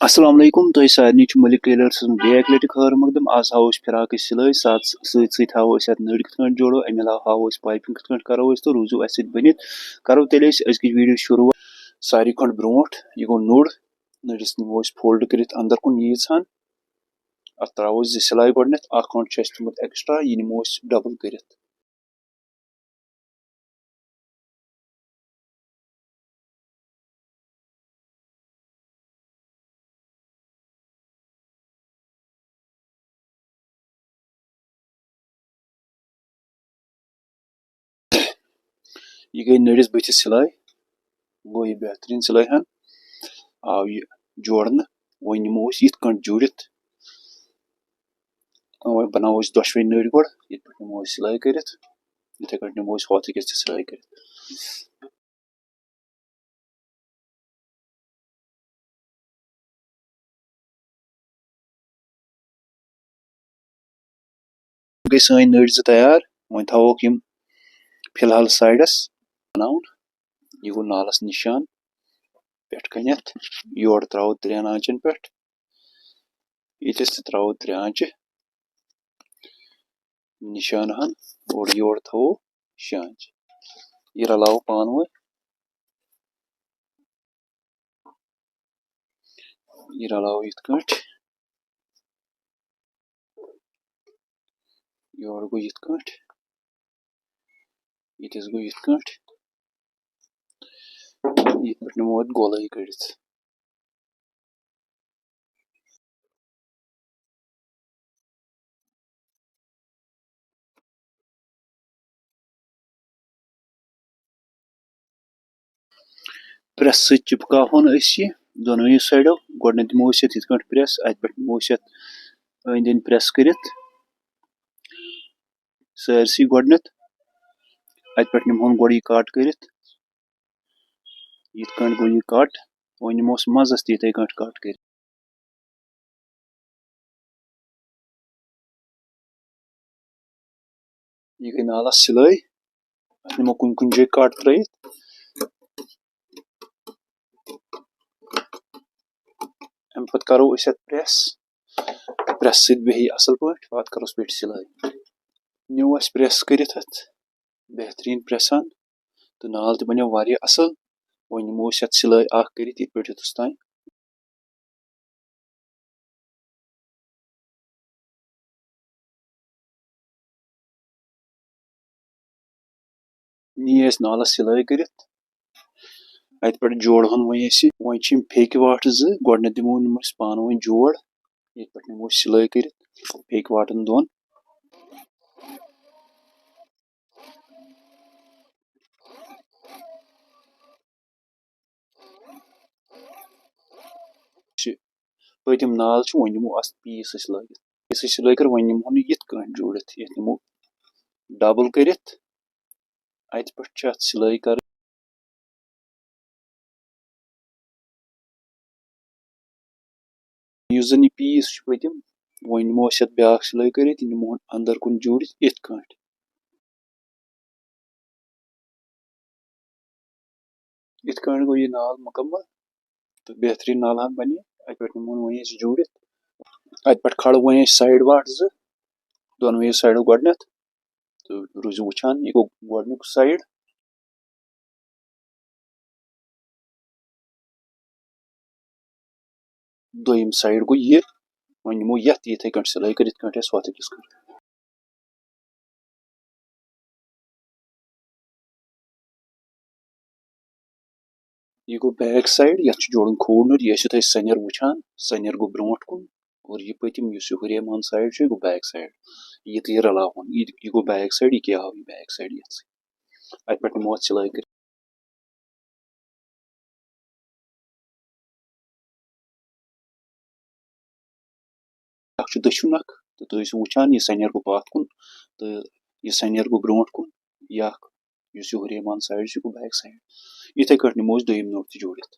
अस्सलाम वालेकुम तो सारे मलिक टेलर्स एक लटि खैर मकदम आज हाव फिराक सिलाई साथ सत हाव नड़ कथ जोड़ो अमे अलाव हाव पाइपिंग कथ करो तो रूजू अस बनित करो तेल अजक वीडियो शुरू सारी खंड ब्रोट यह गो नोड़ नड़िस नमो फोल्ड कर अंदर कुन यीजान अत त्रो सिलाई गडनथ खंड थोमुत एक्स्ट्रा यह नमो डबल कर यह गई नड़िस बथिस सिलाई गो यह बेहतरीन सिलाई हन आव यह जोड़न वो नमो यथ जोड़ित बनाओ दोशवे नड़ गो ये नमो सिलाई कर इथे नमो होत सिलाई कर गई सन नड़ तैयार वो थवोक फिलहाल साइडस बनाउन यह गो नालस निशान पे कनथ योर त्रो 3 आंचन पे यस त्रो 3 आंच निशान हन और योर थो 6 आंच यह रलाओ पान वो यह रलाओ इत योर गो इत यस गो इत यह पे नमो गोलाई कर प्रेस चिपकावन यह दोनों साइडो गो दिमो इत प्रेस अत पे नमो अंद अंद प्रेस कर सारसी गडनथ अत पे निमोन गो यह कट कर गो यह कट वो नमोस मजस इथे कट कर यह गई नालस सिलाई निमो कुन कुन जगह कट त्रयित अम पे करो प्रेस प्रेस सही असल पे पे करोस पे सिलाई न्यू अस प्रेस कर बेहतरीन प्रेसान तो नाल तो बनो वारिया असल वो नमो सिलाई कर ये पे युतस तान नी नालस सिलाई कर अत पे जोड़न वो फेक वाट गो दिमो नमस पान वो जोड़ ये पे नमो सिलाई कर फेक वाटन दोन पतम नाल वो नमो अस पीस लगित पीस लगित वो नमो यथ जोड़ित ये नमो डबल कर अत पे सिलाई कर जन यह पीस पतम वो नमो ब्या सिलाई कर नमो अंदर कुन जोड़ इत गो यह नाल मुकम्मल तो बेहतरीन नाल बने अत पे नमो वो जोड़ अत पे खड़ वो साइड वाट दोनों साइडो गडनथ तो रूजू वुचान यह गो गोडनुक साइड दोयम साइड गो यह वो नमो यथ इथे सिलाई कर होत यह गो बैक साइड ये जोड़न खोड़ यह सनर वुचान सनर गो ब्रोट कुन और यह पतम हुरेमान साइड गो बैक साइड यह रलावन यह गो बैक साइड यह क्या बैक साइड ये अत पे नमो सिलाई कर दशुन तो तुम वुचान यह सनर गो पाथ कुन तो यह सनर गो ब्रोट कुन या हुरेमान साइड गो बैक साइड इथे नमो दोयम नोट जोड़ित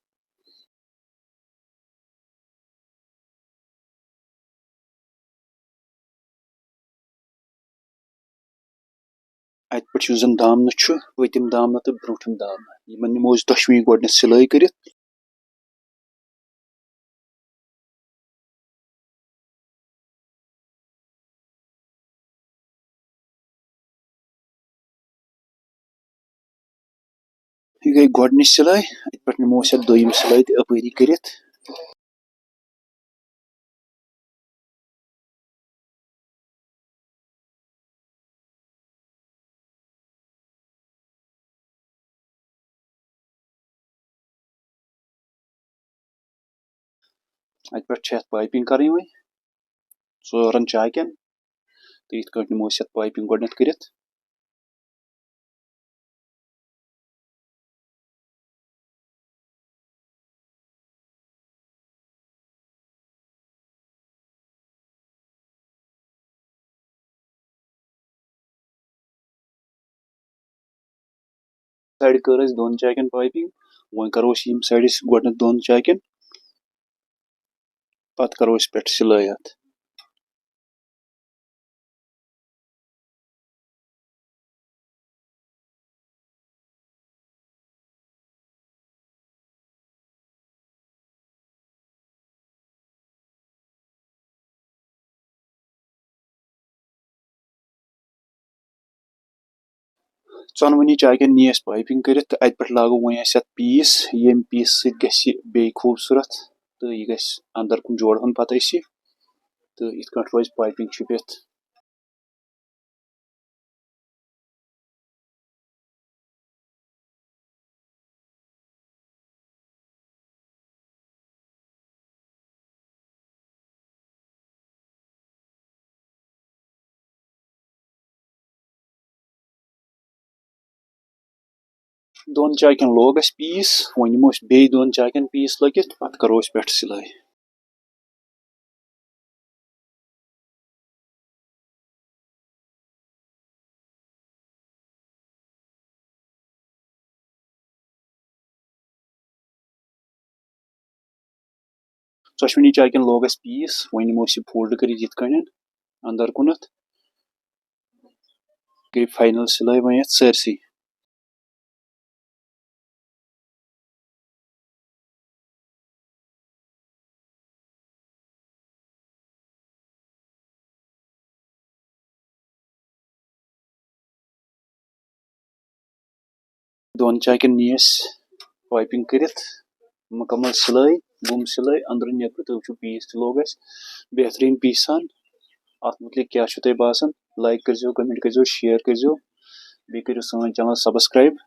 अत पे जन दामन पतम दामन तो ब्रोठम दामन इन नमो दोशवे गो सिलाई कर यह गई गोडनिच सिलाई अत पे निमो अस दोयम सिलाई ते अपरी करित अत पे पाइपिंग कर चोरन चाकन तो इत निमो अस पाइपिंग गोडनथ करित साइड कर दोन चाकन पाइपिंग वो करो साइड गोडनथ दोन चाकन पत करो पे सिलाई अत चौनवनी चाकन नी पाइपिंग कर अत पे लागो वो पीस ये पीस से खूबसूरत तो यह ग अंदर कुन जोड़न पत तो इत रोज पाइपिंग छुपित दोन चाकन लोग पीस वो निमो बे दोन चाकन पीस लगित पत करो पे सिलाई चश्मनी चाकन लोग पीस वो निमो फोल्ड कर अंदर कुनत गई फाइनल सिलाई वो सरसी दोन चाकन नी पाइपिंग कर मुकम्मल सिलाई गुम सिलाई अंदर नबर तो पीस लोग बेहतरीन पीसान अत मुतलिक क्या तुम बासान लाइक कर कमेंट कर शेयर कर बे करो सन चैनल सब्सक्राइब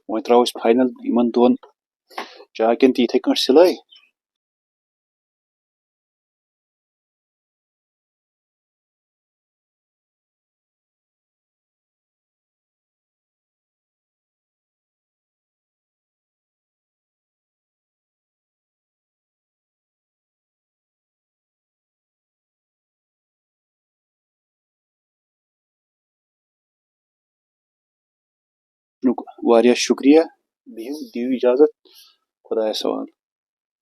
वो त्रो फाइनल इन दोन चाकन तो इथे सिलाई वारिया शुक्रिया बिहू दिव इजाजत खुदा सवाल।